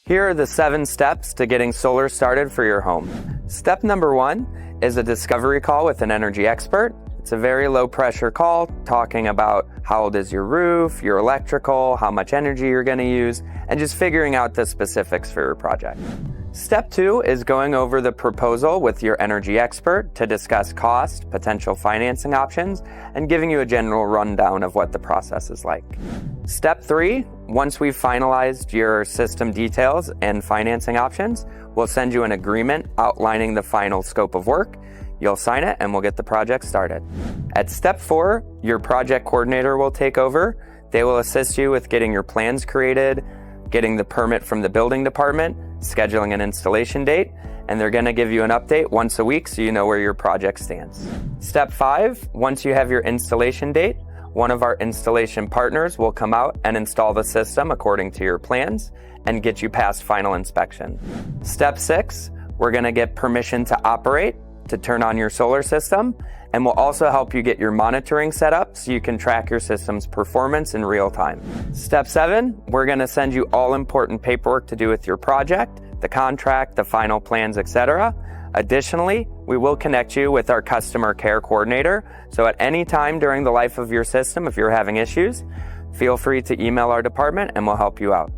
Here are the 7 steps to getting solar started for your home. Step number 1 is a discovery call with an energy expert. It's a very low pressure call talking about how old is your roof, your electrical, how much energy you're going to use, and just figuring out the specifics for your project. Step 2 is going over the proposal with your energy expert to discuss cost, potential financing options, and giving you a general rundown of what the process is like. Step 3, once we've finalized your system details and financing options, we'll send you an agreement outlining the final scope of work. You'll sign it and we'll get the project started. At step 4, your project coordinator will take over. They will assist you with getting your plans created, getting the permit from the building department, scheduling an installation date, and they're going to give you an update once a week so you know where your project stands. Step 5, once you have your installation date, one of our installation partners will come out and install the system according to your plans and get you past final inspection. Step 6, we're going to get permission to operate, to turn on your solar system, and we'll also help you get your monitoring set up so you can track your system's performance in real time. Step 7, we're going to send you all important paperwork to do with your project, the contract, the final plans, etc. Additionally, we will connect you with our customer care coordinator, so at any time during the life of your system, if you're having issues, feel free to email our department and we'll help you out.